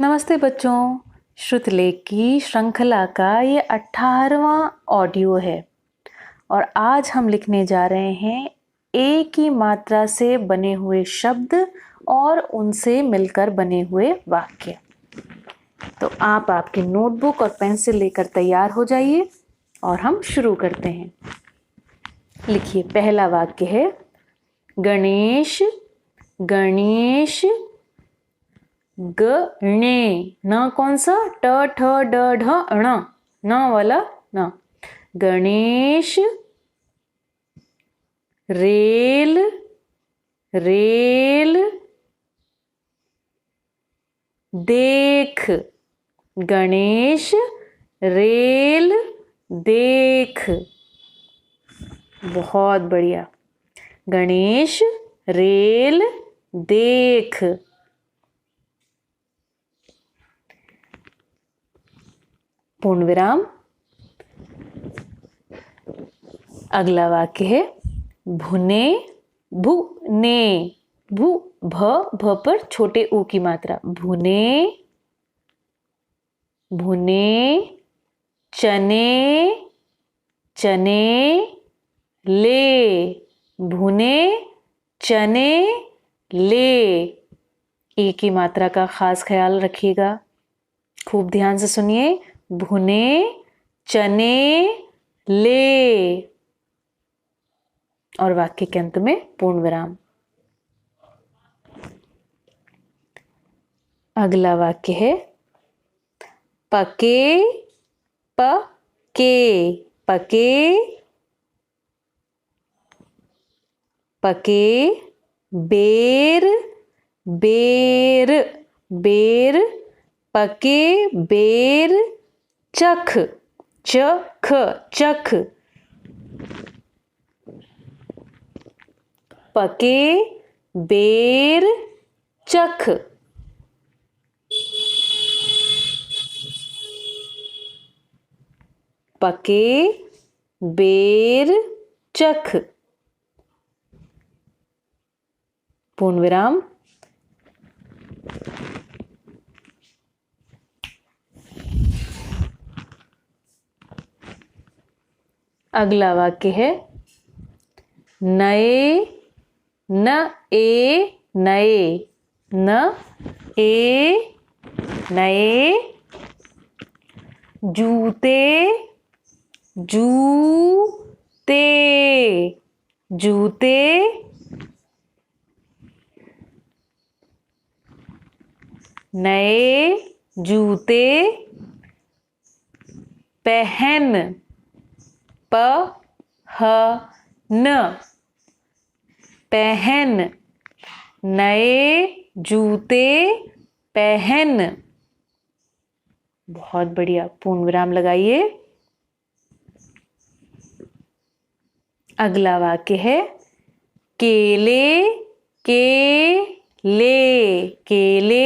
नमस्ते बच्चों। श्रुतलेख की श्रृंखला का ये 18वां ऑडियो है और आज हम लिखने जा रहे हैं ए की मात्रा से बने हुए शब्द और उनसे मिलकर बने हुए वाक्य। तो आप आपकी नोटबुक और पेंसिल लेकर तैयार हो जाइए और हम शुरू करते हैं। लिखिए, पहला वाक्य है गणेश गणेश गणे। न कौन सा? ट ठ ड ढ ण, न वाला न। गणेश रेल रेल देख। गणेश रेल देख। बहुत बढ़िया। गणेश रेल देख। पूर्ण विराम। अगला वाक्य है भुने भुने। भू भ पर छोटे ऊ की मात्रा। भुने भुने चने चने ले। भुने चने ले। ए की मात्रा का खास ख्याल रखिएगा, खूब ध्यान से सुनिए। भुने चने ले। और वाक्य के अंत में पूर्ण विराम। अगला वाक्य है पके पके पके पके बेर बेर बेर। पके बेर चख चख चख। पके बेर चख। पके बेर चख। पूर्ण विराम। अगला वाक्य है नए न ए नए न ए नए। जूते जूते जूते। नए जूते पहन प ह न पहन। नए जूते पहन। बहुत बढ़िया। पूर्ण विराम लगाइए। अगला वाक्य है केले केले केले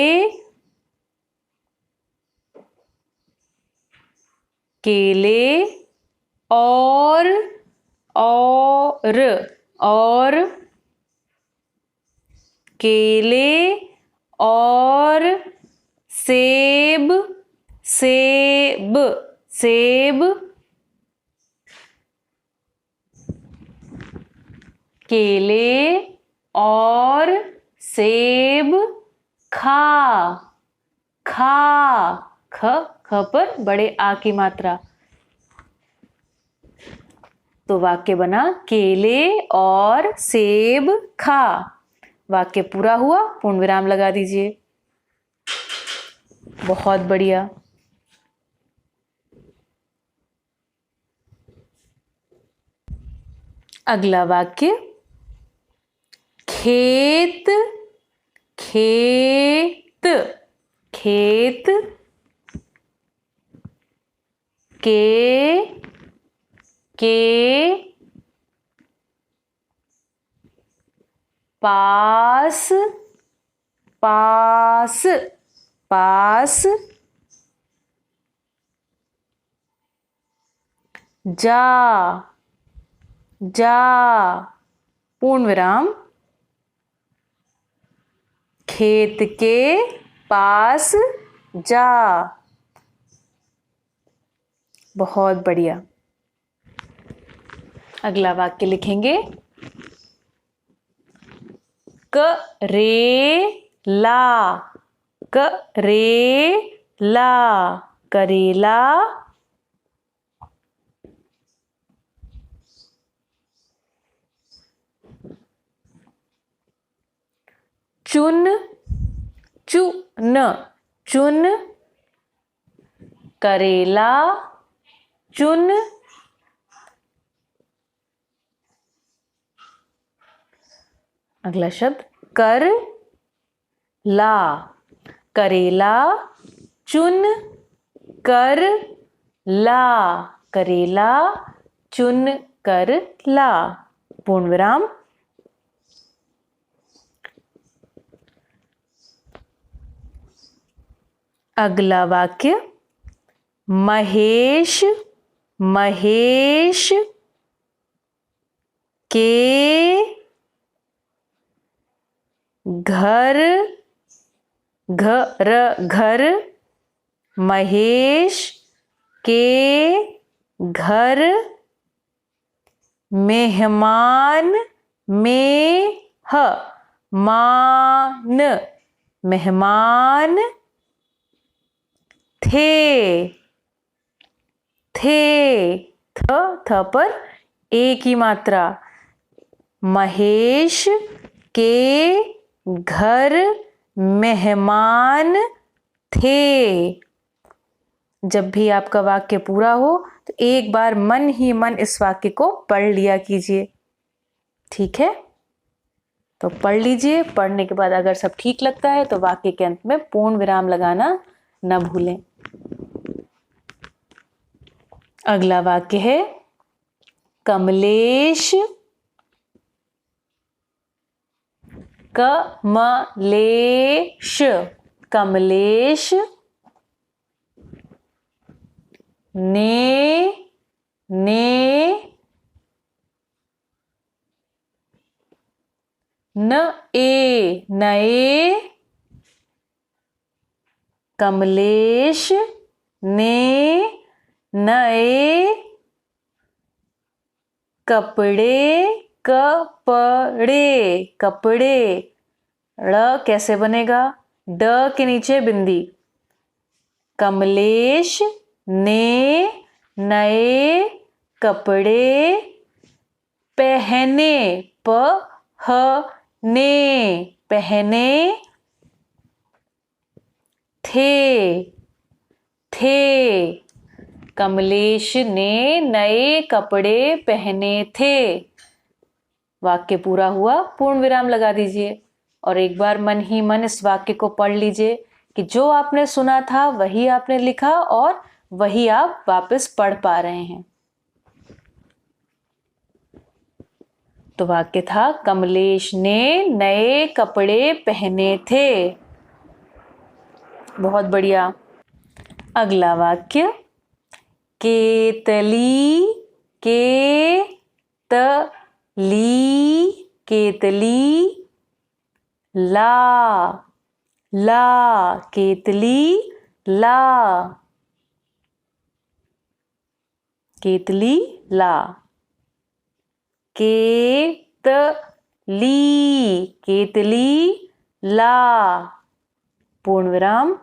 केले। और केले और सेब सेब सेब। केले और सेब खा खा। ख ख पर बड़े आ की मात्रा। तो वाक्य बना केले और सेब खा। वाक्य पूरा हुआ। पूर्ण विराम लगा दीजिए। बहुत बढ़िया। अगला वाक्य खेत खेत खेत। के पास पास पास। जा जा। पूर्ण विराम। खेत के पास जा। बहुत बढ़िया। अगला वाक्य लिखेंगे, करेला, करेला, करेला। चुन, चुन, चुन, करेला, चुन। अगला शब्द कर ला, करेला, चुन, कर ला, करेला, चुन कर ला। पूर्ण विराम। अगला वाक्य, महेश, महेश के घर, घर, घर, महेश के घर मेहमान में ह मान, मेहमान थे, थे, थ पर ए की मात्रा। महेश के घर मेहमान थे। जब भी आपका वाक्य पूरा हो तो एक बार मन ही मन इस वाक्य को पढ़ लिया कीजिए, ठीक है? तो पढ़ लीजिए। पढ़ने के बाद अगर सब ठीक लगता है तो वाक्य के अंत में पूर्ण विराम लगाना न भूलें। अगला वाक्य है, कमलेश, कमलेश, कमलेश ने नए, नए, कमलेश ने नए कपड़े, कपड़े, कपड़े, ड़ कैसे बनेगा? ड के नीचे बिंदी। कमलेश ने नए कपड़े पहने, पहने, पहने थे, थे। कमलेश ने नए कपड़े पहने थे। वाक्य पूरा हुआ, पूर्ण विराम लगा दीजिए और एक बार मन ही मन इस वाक्य को पढ़ लीजिए कि जो आपने सुना था वही आपने लिखा और वही आप वापस पढ़ पा रहे हैं। तो वाक्य था, कमलेश ने नए कपड़े पहने थे। बहुत बढ़िया। अगला वाक्य, केतली, केतली, केतली, ला, ला, केतली, ला, केतली, ला, केतली, केतली, ला। पूर्ण विराम।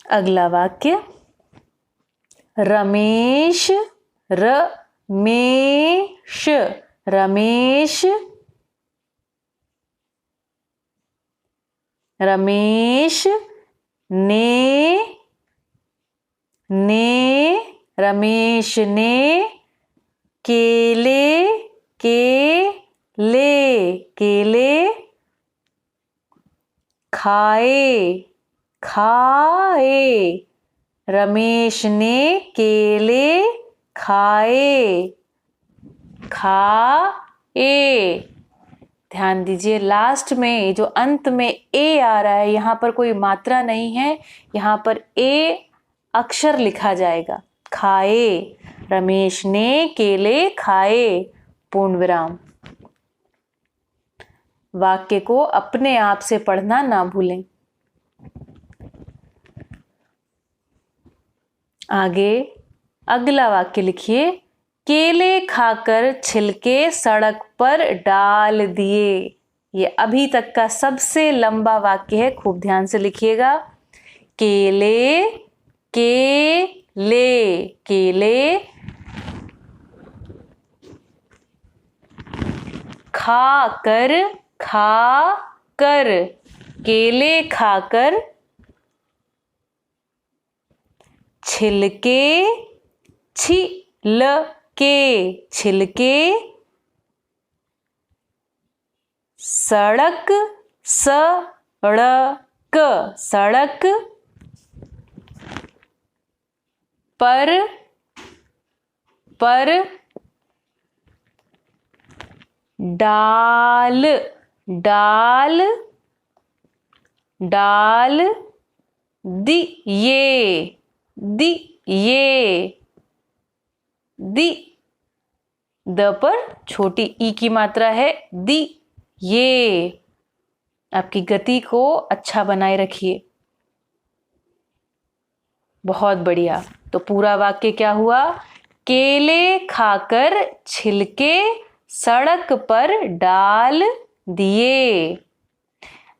अगला वाक्य, रमेश, रमेश, रमेश, रमेश ने, रमेश ने केले, केले, केले खाए, खाए, रमेश ने केले खाए, खाए। ध्यान दीजिए, लास्ट में जो अंत में ए आ रहा है यहां पर कोई मात्रा नहीं है, यहां पर ए अक्षर लिखा जाएगा। खाए, रमेश ने केले खाए। पूर्ण विराम। वाक्य को अपने आप से पढ़ना ना भूलें। आगे अगला वाक्य लिखिए, केले खाकर छिलके सड़क पर डाल दिए। ये अभी तक का सबसे लंबा वाक्य है, खूब ध्यान से लिखिएगा। केले, केले, केले, खाकर, खाकर, केले खाकर, छिलके, छिलके, छिलके, सड़क, सड़क, सड़क पर, पर डाल, डाल, डाल दिए, दिए, दी, द पर छोटी ई की मात्रा है, दी ये। आपकी गति को अच्छा बनाए रखिए। बहुत बढ़िया। तो पूरा वाक्य क्या हुआ? केले खाकर छिलके सड़क पर डाल दिए।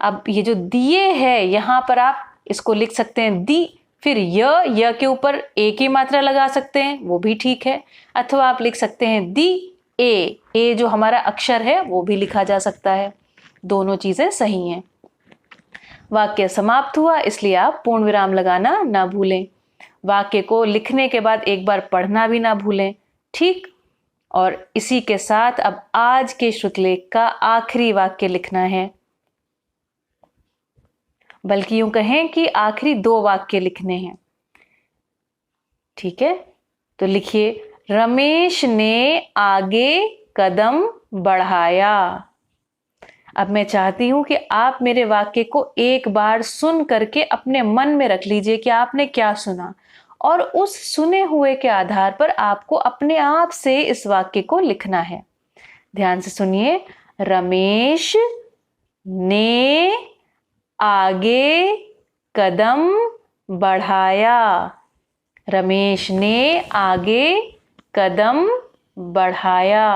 अब ये जो दिए है, यहां पर आप इसको लिख सकते हैं दी, फिर य के ऊपर ए की मात्रा लगा सकते हैं, वो भी ठीक है। अथवा आप लिख सकते हैं दी ए जो हमारा अक्षर है वो भी लिखा जा सकता है। दोनों चीजें सही हैं। वाक्य समाप्त हुआ, इसलिए आप पूर्ण विराम लगाना ना भूलें। वाक्य को लिखने के बाद एक बार पढ़ना भी ना भूलें, ठीक। और इसी के साथ अब आज के श्रुतलेख का आखिरी वाक्य लिखना है, बल्कि यूं कहें कि आखिरी 2 वाक्य लिखने हैं, ठीक है। तो लिखिए, रमेश ने आगे कदम बढ़ाया। अब मैं चाहती हूं कि आप मेरे वाक्य को एक बार सुन करके अपने मन में रख लीजिए कि आपने क्या सुना, और उस सुने हुए के आधार पर आपको अपने आप से इस वाक्य को लिखना है। ध्यान से सुनिए। रमेश ने आगे कदम बढ़ाया। रमेश ने आगे कदम बढ़ाया।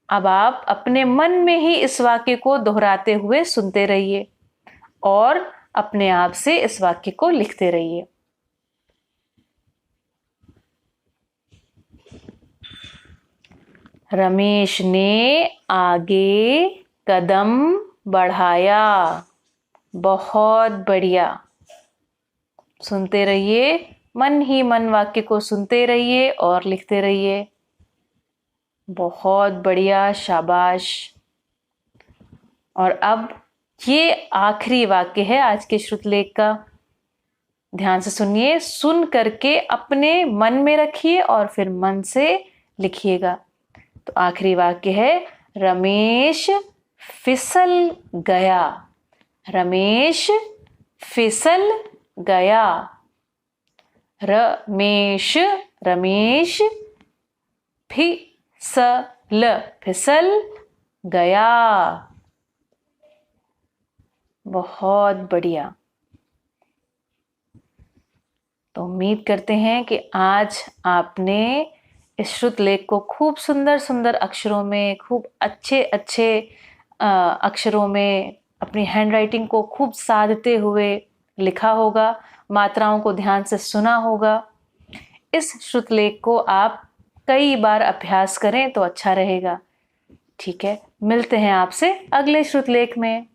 अब आप अपने मन में ही इस वाक्य को दोहराते हुए सुनते रहिए और अपने आप से इस वाक्य को लिखते रहिए। रमेश ने आगे कदम बढ़ाया। बहुत बढ़िया। सुनते रहिए, मन ही मन वाक्य को सुनते रहिए और लिखते रहिए। बहुत बढ़िया, शाबाश। और अब ये आखिरी वाक्य है आज के श्रुतलेख का। ध्यान से सुनिए, सुन करके अपने मन में रखिए और फिर मन से लिखिएगा। तो आखिरी वाक्य है, रमेश फिसल गया। रमेश फिसल गया। रमेश, रमेश फिसल गया। बहुत बढ़िया। तो उम्मीद करते हैं कि आज आपने इस श्रुतलेख को खूब सुंदर सुंदर अक्षरों में, खूब अच्छे अच्छे अक्षरों में अपनी हैंडराइटिंग को खूब साधते हुए लिखा होगा, मात्राओं को ध्यान से सुना होगा। इस श्रुतलेख को आप कई बार अभ्यास करें तो अच्छा रहेगा, ठीक है। मिलते हैं आपसे अगले श्रुतलेख में।